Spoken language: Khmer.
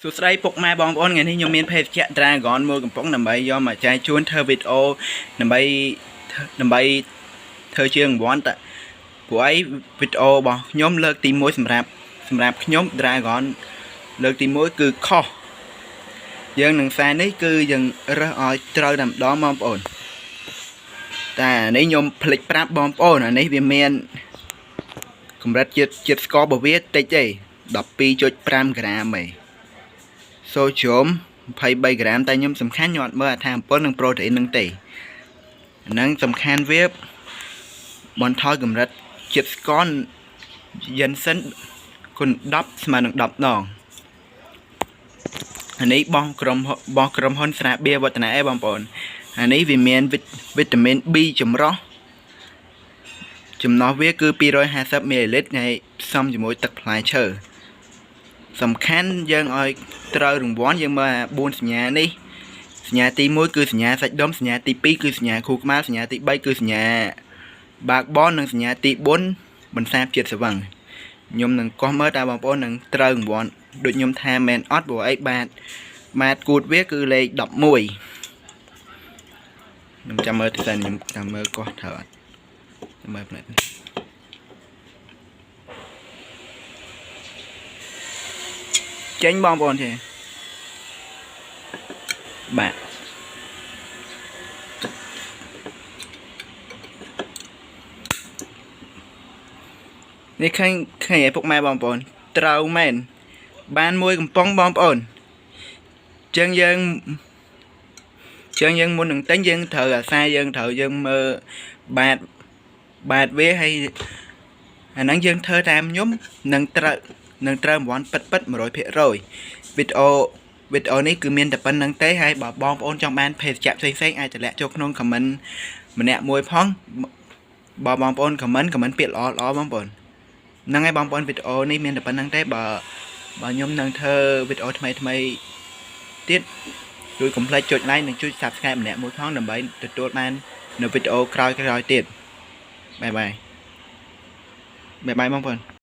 សួស្តីពុកម៉ែបងប្អូនថ្ងៃនេះខ្ញុំមានភេសជ្ជៈ Dragon មួយកំប៉ុងដើម្បីយកមកចែកជូនធ្វើវីដេអូដើម្បីធ្វើជារង្វាន់តាព្រោះអីវីដេអូរបស់ខ្ញុំលើកទី1សម្រាប់ខ្ញុំ Dragon លើកទី1គឺខុសយើងនឹងខ្សែនេះគឺយើងរើសឲ្យត្រូវតែម្ដងបងប្អូនតែនេះខ្ញុំភ្លេចប្រាប់បងប្អូនអានេះវាមានកម្រិតជាតិស្កររបស់វាតិចទេ 12.5 ក្រាមឯងសូដ្យូម23ក្រាមតែខ្ញុំសំខាន់ខ្ញុំអត់មើលថាអំពៅនិងប្រូតេអ៊ីននឹងទេហ្នឹងសំខាន់វាបន្ថយកម្រិតជាតិស្ករយិនសិនគុណ10ស្មើនឹង10ដងអានេះបងក្រុមហ៊ុនស្រាបៀរវឌ្ឍនាអេបងប្អូនអានេះវាមានវីតាមីន B ចម្រុះចំណុះវាគឺ250 មីលីលីត្រហើយផ្សំជាមួយទឹកផ្លែឈើសំខាន់យើងឲ្យត្រូវរង្វាន់យើងមើល4សញ្ញានេះសញ្ញាទី1គឺសញ្ញាសាច់ដុំសញ្ញាទី2គឺសញ្ញាខួរក្បាលសញ្ញាទី3គឺសញ្ញាបើកបននិងសញ្ញាទី4បន្សាបជាតិស្វឹងខ្ញុំនឹងកោះមើលតើបងប្អូននឹងត្រូវរង្វាន់ដូចខ្ញុំថាមែនអត់ព្រោះអីបាតគូតវាគឺលេខ11ខ្ញុំចាំមើលទៅសិនខ្ញុំចាំមើលកោះត្រូវអត់មើលផ្នែកចេញបងប្អូនទេបាទនេះឃើញឲ្យពុកម៉ែបងប្អូនត្រូវមែនបានមួយកំប៉ុងបងប្អូនចឹងយើងមុននឹងទិញយើងត្រូវអាសាយើងត្រូវយើងមើលបាតវាហើយអាហ្នឹងយើងធ្វើតាមខ្ញុំនឹងត្រូវរង្វាន់ពិត 100% វីដេអូនេះគឺមានតែប៉ុណ្្នឹងទេហើយបើបងប្អូនចង់បានភេសជ្ជៈផ្សេងៗអាចតម្លាក់ចូលក្នុងខមមិនម្នាក់មួយផងបើបងប្អូនខមមិនពាក្យល្អបងប្អូនហ្នឹងហើយបងប្អូនវីដេអូនេះមានតែប៉ុណ្្នឹងទេបើខ្ញុំនឹងធ្វើវីដេអូថ្មីទៀតជួយកុំភ្លេចចុច like និងចុច subscribe ម្នាក់មួយផងដើម្បីទទួលបាននៅវីដេអូក្រោយទៀតបាយបាយបងប្អូន